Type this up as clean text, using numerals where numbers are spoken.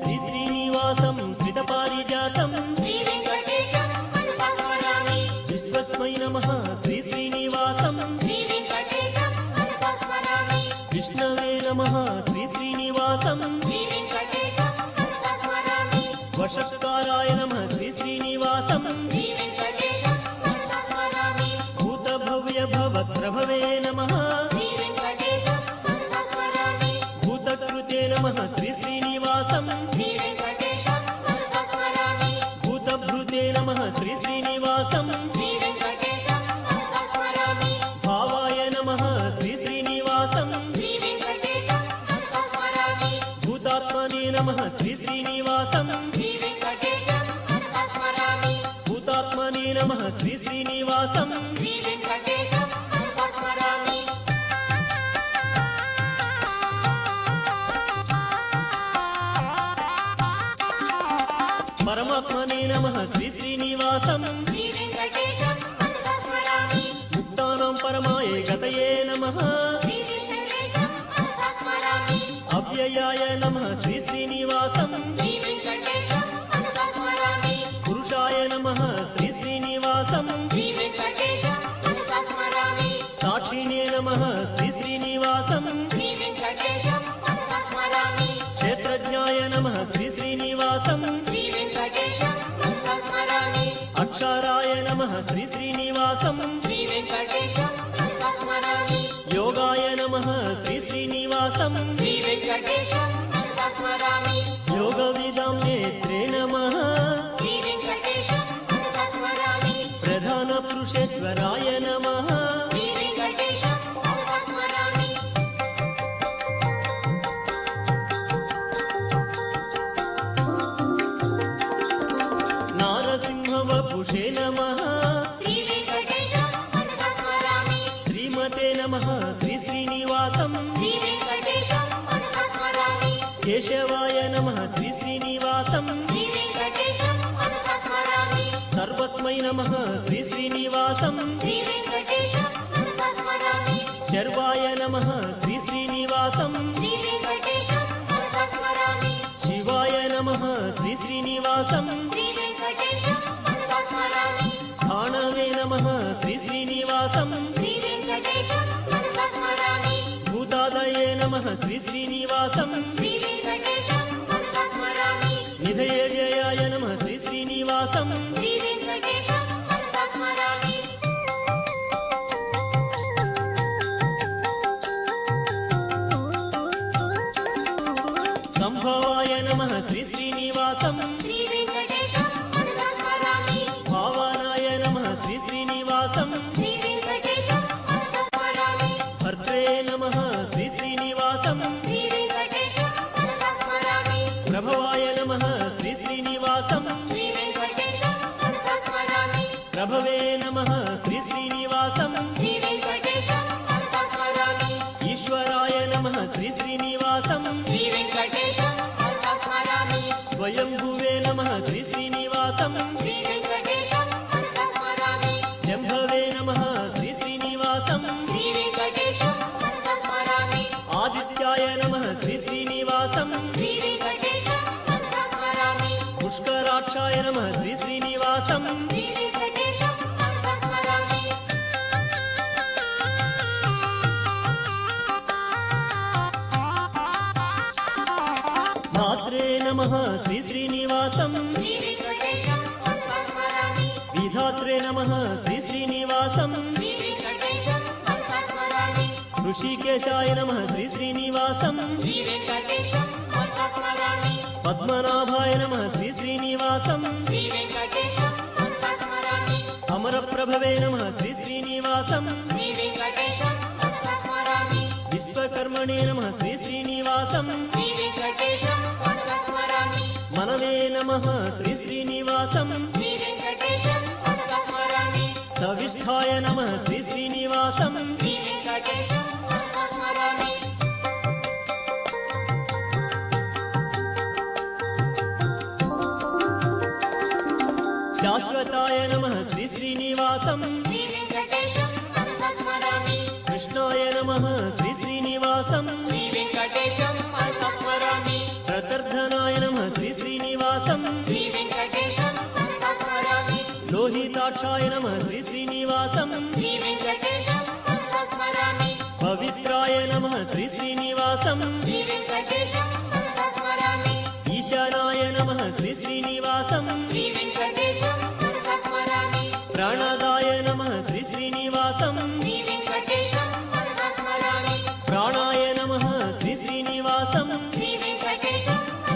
श्री श्रीनिवासं श्रितपारिजातं श्री वेंकटेशं मनसा स्मरामि विश्वस्मै नमः श्री श्रीनिवासं श्री वेंकटेशं मनसा स्मरामि विष्णवे नमः श्री श्रीनिवासं श्री वेंकटेशं मनसा स्मरामि वषट्काराय नमः श्री श्रीनिवासं श्री वेंकटेशं मनसा स्मरामि भूतभव्य भवत्रभवे नमः श्री वेंकटेशं मनसा स्मरामि भूतकृते नमः श्री श्रीनिवासं श्री वेंकटेशं मनसा स्मरामि भूतभृते नमः श्री श्रीनिवासं श्री वेंकटेशं मनसा स्मरामि भावाय नमः श्री श्रीनिवासं श्री वेंकटेशं मनसा स्मरामि भूतात्मने नमः श्री श्रीनिवासं श्री वेंकटेशं मनसा स्मरामि भूतात्मने नमः श्री श्रीनिवासं श्री वेंकटेशं मनसा स्मरामि परमात्मने नमः श्री श्रीनिवासं श्री वेंकटेशं मनसा स्मरामि मुक्तानां परमाय गतये नमः श्री वेंकटेशं मनसा स्मरामि अव्ययाय नमः श्री श्रीनिवासं श्री वेंकटेशं मनसा स्मरामि पुरुषाय नमः श्री श्रीनिवासं श्री वेंकटेशं मनसा स्मरामि साक्षिणे नमः श्री श्रीनिवासं श्री वेंकटेशं मनसा स्मरामि क्षेत्रज्ञाय नमः श्री श्रीनिवासं श्री वेंकटेशं मनसा स्मरामि अक्षराय नमः श्री श्रीनिवासं श्री वेंकटेशं मनसा स्मरामि योगाय नमः श्री श्रीनिवासं श्री वेंकटेशं मनसा स्मरामि योगविदां नेत्रे नमः श्री वेंकटेशं मनसा स्मरामि प्रधानपुरुषेश्वराय नमः श्री वेंकटेशं मनसा स्मरामि नारसिंहवपुषे नमः श्री वेंकटेशं मनसा स्मरामि श्रीमते नमः श्री श्रीनिवासं श्री वेंकटेशं मनसा स्मरामि केशवाय नमः श्री श्रीनिवासं श्री वेंकटेशं मनसा स्मरामि सर्वस्मै नमः श्री श्रीनिवासं श्री वेंकटेशं मनसा स्मरामि शर्वाय नमः श्री श्रीनिवासं श्री वेंकटेशं मनसा स्मरामि शिवाय नमः श्री श्रीनिवासं श्री वेंकटेशं मनसा स्मरामि स्थाणवे नमः श्री श्रीनिवासं श्री वेंकटेशं मनसा स्मरामि भूतादये नमः श्री श्रीनिवासं श्री वेंकटेशं मनसा स्मरामि निधये व्ययाय नमः श्री श्रीनिवासं श्री वेंकटेशं मनसा स्मरामि संभवाय नमः श्री श्रीनिवासं श्री वेंकटेशं मनसा स्मरामि भावानाय नमः श्री श्रीनिवासं श्री वेंकटेशं मनसा स्मरामि भर्त्रे नमः श्री श्रीनिवासं श्री वेंकटेशं मनसा स्मरामि प्रभवाय नमः श्री श्रीनिवासं श्री वेंकटेशं मनसा स्मरामि प्रभवे नमः श्री श्रीनिवासं श्री वेंकटेशं मनसा स्मरामि ईश्वराय नमः श्री श्रीनिवासं श्री वेंकटेशं मनसा स्मरामि स्वयंभुवे नमः श्री श्रीनिवासं श्री वेंकटेशं मनसा स्मरामि शंभवे नमः श्री श्रीनिवासं श्री वेंकटेशं मनसा स्मरामि आदित्याय नमः श्री श्रीनिवासं श्री वेंकटेशं मनसा स्मरामि पुष्कराक्षाय नमः श्री श्रीनिवासं श्री वेंकटेशं मनसा स्मरामि मात्रे नमः श्री श्रीनिवासं श्री वेंकटेशं मनसा स्मरामि विधात्रे नमः श्री श्रीनिवासं श्री वेंकटेशं मनसा स्मरामि ऋषिकेशाय नमः श्री श्रीनिवासं श्री वेंकटेशं मनसा स्मरामि पद्मनाभाय नमः श्री श्रीनिवासं श्री वेंकटेशं मनसा स्मरामि अमरप्रभवे नमः श्री श्रीनिवासं श्री वेंकटेशं मनसा स्मरामि विश्वकर्मणे नमः श्री श्रीनिवासं श्री वेंकटेशं मनसा स्मरामि मनवे नमः श्री श्रीनिवासं श्री वेंकटेशं मनसा स्मरामि स्तविष्ठाय नमः श्री श्रीनिवासं श्री वेंकटेशं मनसा स्मरामि शाश्वताय नमः श्री श्रीनिवासं श्री वेंकटेशं मनसा स्मरामि कृष्णाय नमः श्री श्रीनिवासं श्री वेंकटेशं मनसा स्मरामि प्रतर्धनाय नमः శ్రీనివాసం श्रीवेङ्कटेशं मनसा स्मरामि పవిత్రాయ నమః శ్రీ శ్రీనివాసం श्रीवेङ्कटेशं मनसा स्मरामि ఈశానాయ నమః శ్రీ శ్రీనివాసం